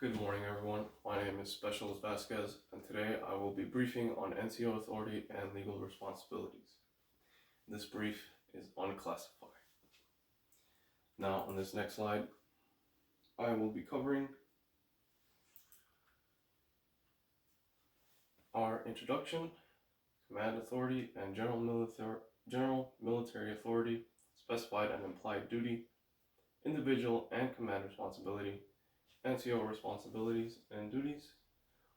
Good morning, everyone. My name is Specialist Vazquez, and today I will be briefing on NCO authority and legal responsibilities. This brief is unclassified. Now, on this next slide, I will be covering our introduction, command authority, and general military authority, specified and implied duty, individual and command responsibility, NCO responsibilities and duties.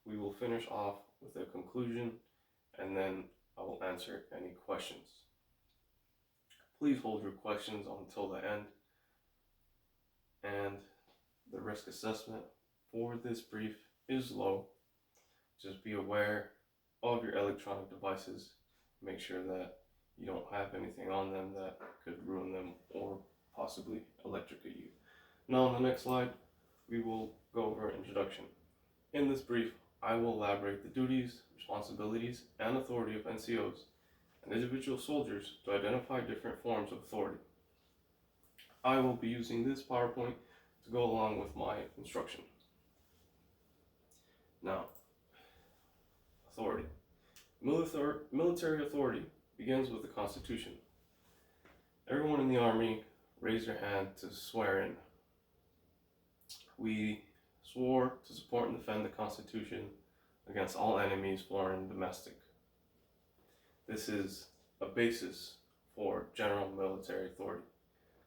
We will finish off with a conclusion, and then I will answer any questions. Please hold your questions until the end. And the risk assessment for this brief is low. Just be aware of your electronic devices. Make sure that you don't have anything on them that could ruin them or possibly electrocute you. Now, on the next slide, we will go over introduction. In this brief, I will elaborate the duties, responsibilities, and authority of NCOs and individual soldiers to identify different forms of authority. I will be using this PowerPoint to go along with my instruction. Now, authority. Military authority begins with the Constitution. Everyone in the Army raise their hand to swear in. We swore to support and defend the Constitution against all enemies, foreign and domestic. This is a basis for general military authority.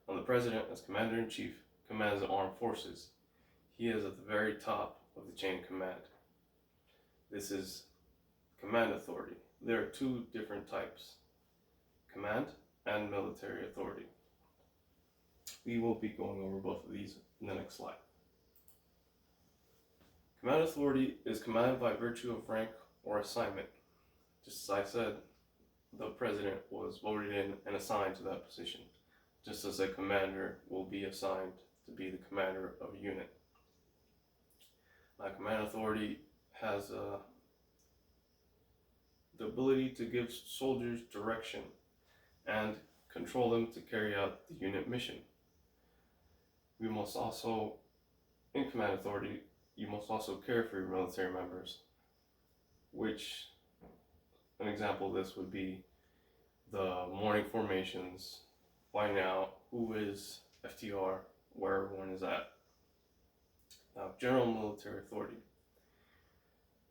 When the President, as Commander-in-Chief, commands the armed forces, he is at the very top of the chain of command. This is command authority. There are two different types, command and military authority. We will be going over both of these in the next slide. Command authority is command by virtue of rank or assignment. Just as I said, the President was voted in and assigned to that position, just as a commander will be assigned to be the commander of a unit. Command authority has the ability to give soldiers direction and control them to carry out the unit mission. We must also, in command authority, you must also care for your military members, which an example of this would be the morning formations, why now, who is FTR, where everyone is at. Now, general military authority.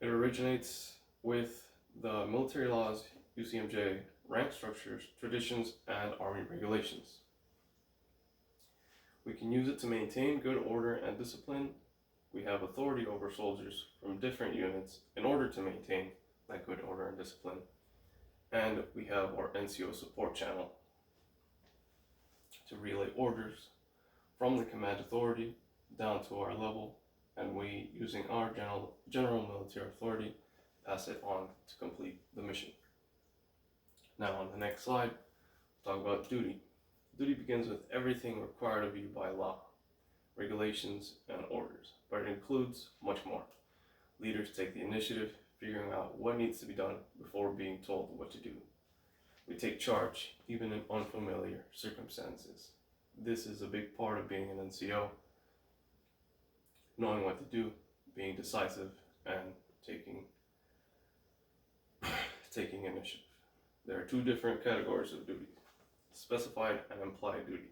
It originates with the military laws, UCMJ, rank structures, traditions, and Army regulations. We can use it to maintain good order and discipline. We have authority over soldiers from different units in order to maintain that good order and discipline. And we have our NCO support channel to relay orders from the command authority down to our level, and we, using our general military authority, pass it on to complete the mission. Now, on the next slide, we'll talk about duty. Duty begins with everything required of you by law, regulations, and orders, but it includes much more. Leaders take the initiative, figuring out what needs to be done before being told what to do. We take charge, even in unfamiliar circumstances. This is a big part of being an NCO, knowing what to do, being decisive, and taking initiative. There are two different categories of duty, specified and implied duty.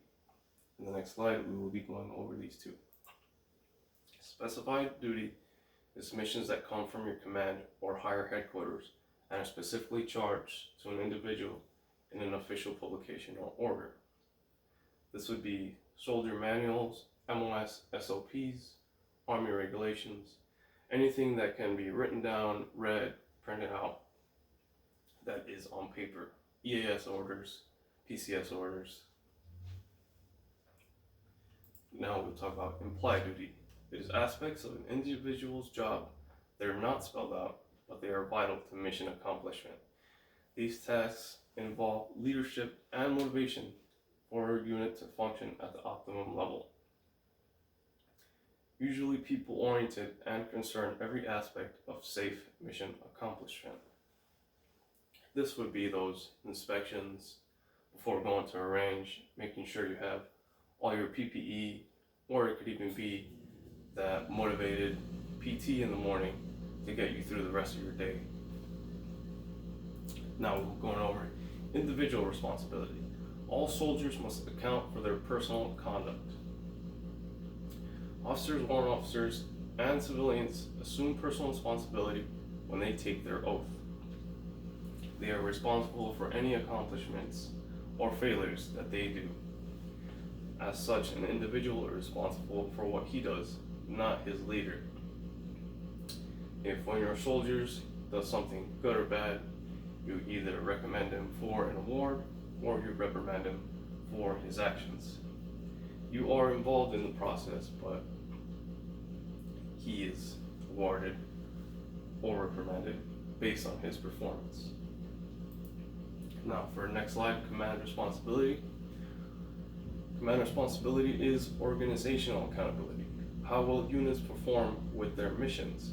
In the next slide, we will be going over these two. Specified duty is missions that come from your command or higher headquarters and are specifically charged to an individual in an official publication or order. This would be soldier manuals, MOS, SOPs, Army regulations, anything that can be written down, read, printed out, that is on paper, EAS orders, PCS orders. Now we'll talk about implied duty. It is aspects of an individual's job that are not spelled out, but they are vital to mission accomplishment. These tasks involve leadership and motivation for a unit to function at the optimum level. Usually people-oriented and concern every aspect of safe mission accomplishment. This would be those inspections before going to a range, making sure you have all your PPE, or it could even be that motivated PT in the morning to get you through the rest of your day. Now we're going over individual responsibility. All soldiers must account for their personal conduct. Officers, warrant officers, and civilians assume personal responsibility when they take their oath. They are responsible for any accomplishments or failures that they do. As such, an individual is responsible for what he does, not his leader. If one of your soldiers does something good or bad, you either recommend him for an award or you reprimand him for his actions. You are involved in the process, but he is awarded or reprimanded based on his performance. Now for the next slide, command responsibility. Command responsibility is organizational accountability. How will units perform with their missions?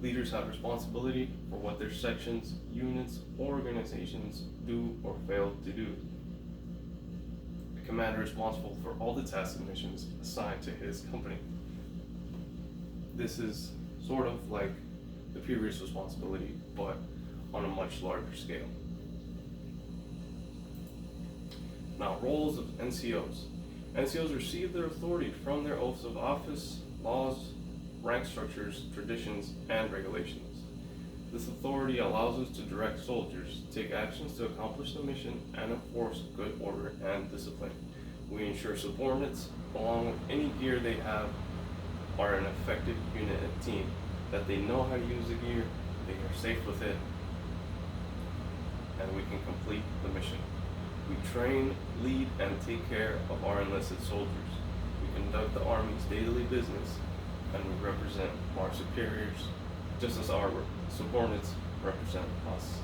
Leaders have responsibility for what their sections, units, or organizations do or fail to do. The commander is responsible for all the tasks and missions assigned to his company. This is sort of like the previous responsibility, but on a much larger scale. Now, roles of NCOs. NCOs receive their authority from their oaths of office, laws, rank structures, traditions, and regulations. This authority allows us to direct soldiers, take actions to accomplish the mission, and enforce good order and discipline. We ensure subordinates, along with any gear they have, are an effective unit and team, that they know how to use the gear, they are safe with it, and we can complete the mission. We train, lead, and take care of our enlisted soldiers. We conduct the Army's daily business, and we represent our superiors, just as our subordinates represent us.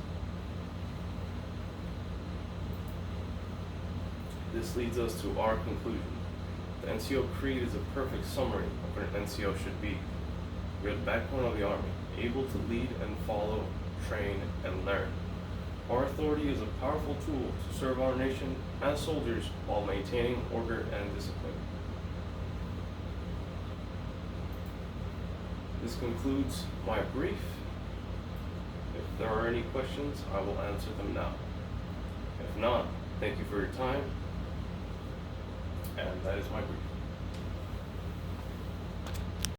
This leads us to our conclusion. The NCO Creed is a perfect summary of what an NCO should be. We are the backbone of the Army, able to lead and follow, train, and learn. Our authority is a powerful tool to serve our nation and soldiers while maintaining order and discipline. This concludes my brief. If there are any questions, I will answer them now. If not, thank you for your time, and that is my brief.